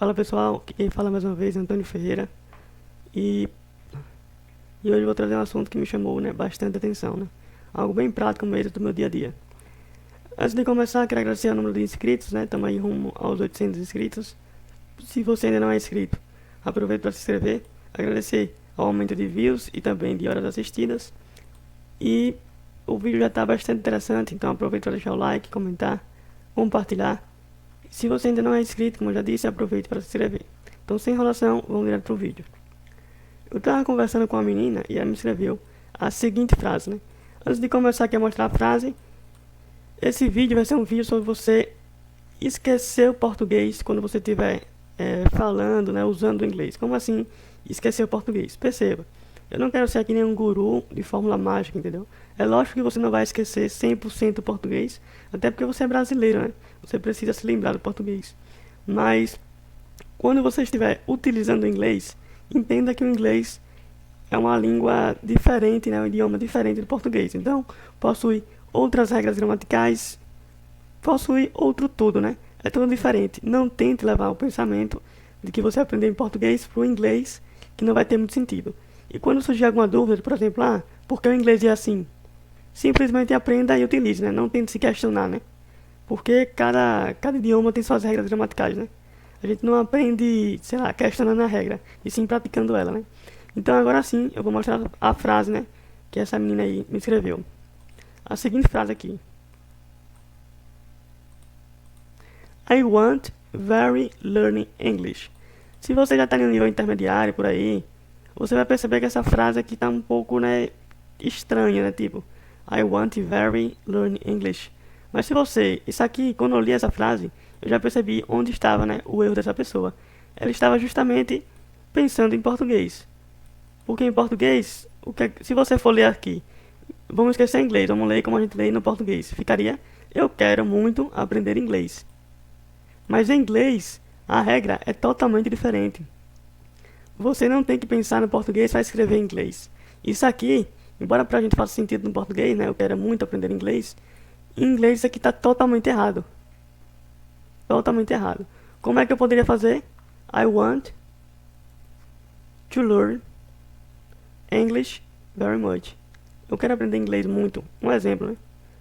Fala pessoal, quem fala mais uma vez é Antônio Ferreira e, e hoje eu vou trazer um assunto que me chamou, bastante atenção, algo bem prático mesmo do meu dia a dia. Antes de começar, quero agradecer o número de inscritos, estamos aí rumo aos 800 inscritos. Se você ainda não é inscrito, aproveite para se inscrever, agradecer ao aumento de views e também de horas assistidas. E o vídeo já está bastante interessante, então aproveite para deixar o like, comentar, compartilhar. Se você ainda não é inscrito, como eu já disse, aproveite para se inscrever. Então, sem enrolação, vamos direto para o vídeo. Eu estava conversando com uma menina e ela me escreveu a seguinte frase, Antes de começar aqui a mostrar a frase, esse vídeo vai ser um vídeo sobre você esquecer o português quando você estiver falando, usando o inglês. Como assim esquecer o português? Perceba, eu não quero ser aqui nenhum guru de fórmula mágica, entendeu? É lógico que você não vai esquecer 100% o português, até porque você é brasileiro, Você precisa se lembrar do português. Mas, quando você estiver utilizando o inglês, entenda que o inglês é uma língua diferente, um idioma diferente do português. Então, possui outras regras gramaticais, possui outro tudo, É tudo diferente. Não tente levar o pensamento de que você aprendeu em português para o inglês, que não vai ter muito sentido. E quando surgir alguma dúvida, por exemplo, por que o inglês é assim? Simplesmente aprenda e utilize, Não tente se questionar, Porque cada idioma tem suas regras gramaticais, A gente não aprende, sei lá, questionando a regra, e sim praticando ela, Então agora sim, eu vou mostrar a frase, que essa menina aí me escreveu. A seguinte frase aqui. I want very learning English. Se você já está no nível intermediário por aí, você vai perceber que essa frase aqui está um pouco, estranha, tipo, I want very learn English. Mas se você, isso aqui, quando eu li essa frase, eu já percebi onde estava, o erro dessa pessoa. Ela estava justamente pensando em português. Porque em português, se você for ler aqui, vamos esquecer inglês, vamos ler como a gente lê no português. Ficaria, eu quero muito aprender inglês. Mas em inglês, a regra é totalmente diferente. Você não tem que pensar no português para escrever em inglês. Isso aqui, embora pra gente faça sentido no português, eu quero muito aprender inglês, em inglês isso aqui está totalmente errado. Totalmente errado. Como é que eu poderia fazer? I want to learn English very much. Eu quero aprender inglês muito. Um exemplo,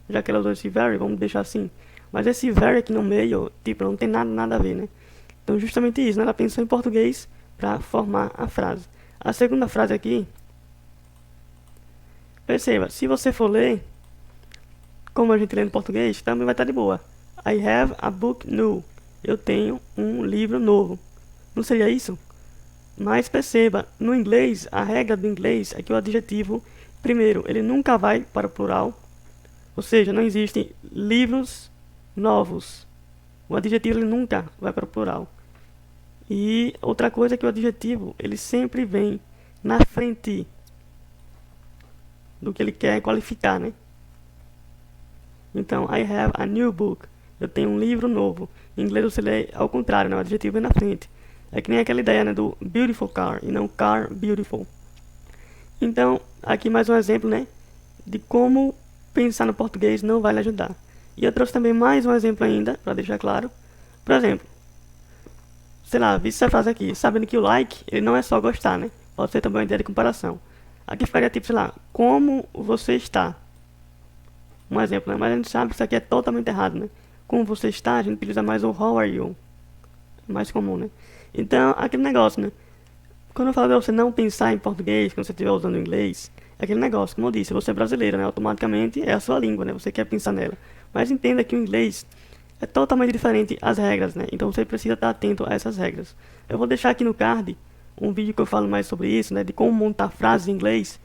Já que ela usou esse very, vamos deixar assim. Mas esse very aqui no meio, tipo, não tem nada a ver, Então justamente isso, Ela pensou em português para formar a frase. A segunda frase aqui, perceba, se você for ler, como a gente lê no português, também vai estar de boa. I have a book new. Eu tenho um livro novo. Não seria isso? Mas perceba, no inglês, a regra do inglês é que o adjetivo, primeiro, ele nunca vai para o plural. Ou seja, não existem livros novos. O adjetivo ele nunca vai para o plural. E outra coisa é que o adjetivo, ele sempre vem na frente do que ele quer qualificar, Então, I have a new book. Eu tenho um livro novo. Em inglês você lê ao contrário, O adjetivo vem na frente. É que nem aquela ideia, do beautiful car e não car beautiful. Então, aqui mais um exemplo, de como pensar no português não vai lhe ajudar. E eu trouxe também mais um exemplo ainda, para deixar claro. Por exemplo, sei lá, vi essa frase aqui, sabendo que o like, ele não é só gostar, Pode ser também uma ideia de comparação. Aqui ficaria tipo, sei lá, como você está? Um exemplo, Mas a gente sabe que isso aqui é totalmente errado, Como você está, a gente utiliza mais o how are you. É mais comum, Então, aquele negócio, Quando eu falo de você não pensar em português, quando você estiver usando inglês, é aquele negócio, como eu disse, você é brasileiro, automaticamente é a sua língua, Você quer pensar nela. Mas entenda que o inglês é totalmente diferente as regras, Então você precisa estar atento a essas regras. Eu vou deixar aqui no card um vídeo que eu falo mais sobre isso, de como montar frases em inglês.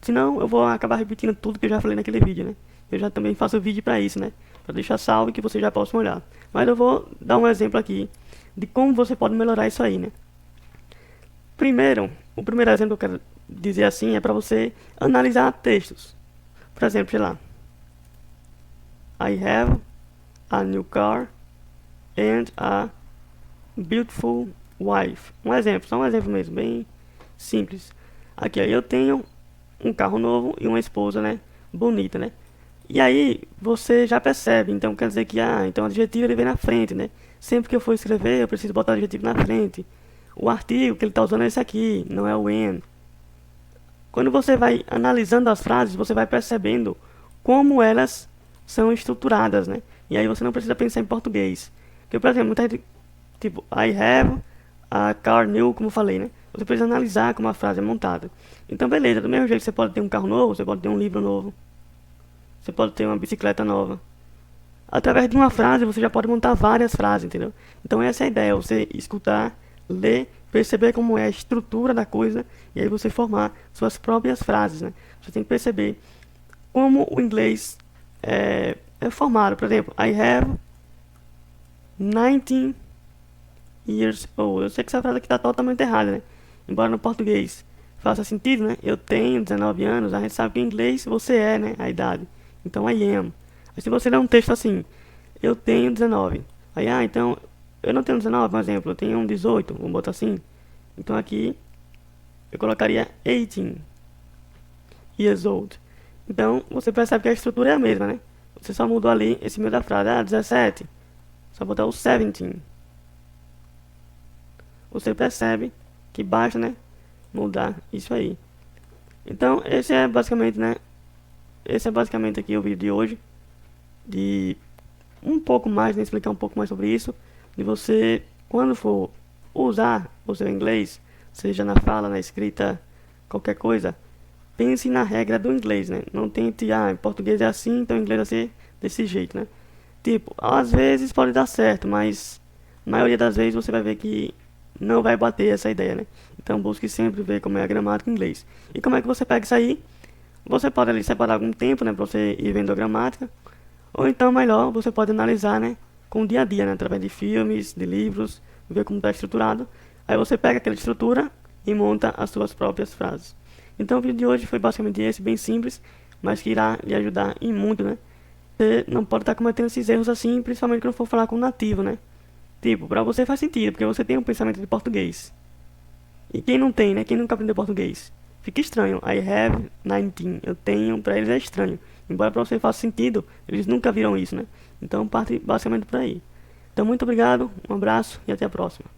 Senão eu vou acabar repetindo tudo que eu já falei naquele vídeo, Eu já também faço vídeo para isso, para deixar salvo e que você já possa olhar. Mas eu vou dar um exemplo aqui de como você pode melhorar isso aí, Primeiro, o primeiro exemplo que eu quero dizer assim é para você analisar textos. Por exemplo, sei lá. I have a new car and a beautiful wife. Um exemplo, só um exemplo mesmo, bem simples. Aqui, ó, eu tenho um carro novo e uma esposa, bonita, E aí, você já percebe, então quer dizer que, então o adjetivo ele vem na frente, Sempre que eu for escrever, eu preciso botar o adjetivo na frente. O artigo que ele está usando é esse aqui, não é o when. Quando você vai analisando as frases, você vai percebendo como elas são estruturadas, né? E aí você não precisa pensar em português. Porque, por exemplo, muita gente, tipo, I have a car new, como eu falei, né? Você precisa analisar como a frase é montada. Então, beleza, do mesmo jeito que você pode ter um carro novo, você pode ter um livro novo, você pode ter uma bicicleta nova. Através de uma frase, você já pode montar várias frases, entendeu? Então, essa é a ideia, você escutar, ler, perceber como é a estrutura da coisa, e aí você formar suas próprias frases, né? Você tem que perceber como o inglês é formado. Por exemplo, I have 19 years old. Eu sei que essa frase aqui está totalmente errada, né? Embora no português faça sentido, né? Eu tenho 19 anos, a gente sabe que em inglês você é, né? A idade. Então, I am. Mas se você ler um texto assim, eu tenho 19. Aí, então, eu não tenho 19, por exemplo, eu tenho 18, vamos botar assim. Então aqui, eu colocaria 18 years old. Então, você percebe que a estrutura é a mesma, né? Você só mudou ali esse meio da frase, 17. Só botar o 17. Você percebe que basta, né? Mudar isso aí. Então, esse é basicamente, né? Esse é basicamente aqui o vídeo de hoje. De um pouco mais, né? Explicar um pouco mais sobre isso. De você, quando for usar o seu inglês, seja na fala, na escrita, qualquer coisa, pense na regra do inglês, né? Não tente, em português é assim, então em inglês vai ser desse jeito, né? Tipo, às vezes pode dar certo, mas a maioria das vezes você vai ver que não vai bater essa ideia, né? Então busque sempre ver como é a gramática em inglês. E como é que você pega isso aí? Você pode ali separar algum tempo, né, pra você ir vendo a gramática. Ou então, melhor, você pode analisar, né, com o dia a dia, né, através de filmes, de livros, ver como está estruturado. Aí você pega aquela estrutura e monta as suas próprias frases. Então o vídeo de hoje foi basicamente esse, bem simples, mas que irá lhe ajudar em muito, né? Você não pode estar cometendo esses erros assim, principalmente quando for falar com um nativo, né? Tipo, pra você faz sentido, porque você tem um pensamento de português. E quem não tem, né? Quem nunca aprendeu português? Fica estranho. I have 19. Eu tenho, pra eles é estranho. Embora pra você faça sentido, eles nunca viram isso, né? Então parte basicamente por aí. Então muito obrigado, um abraço e até a próxima.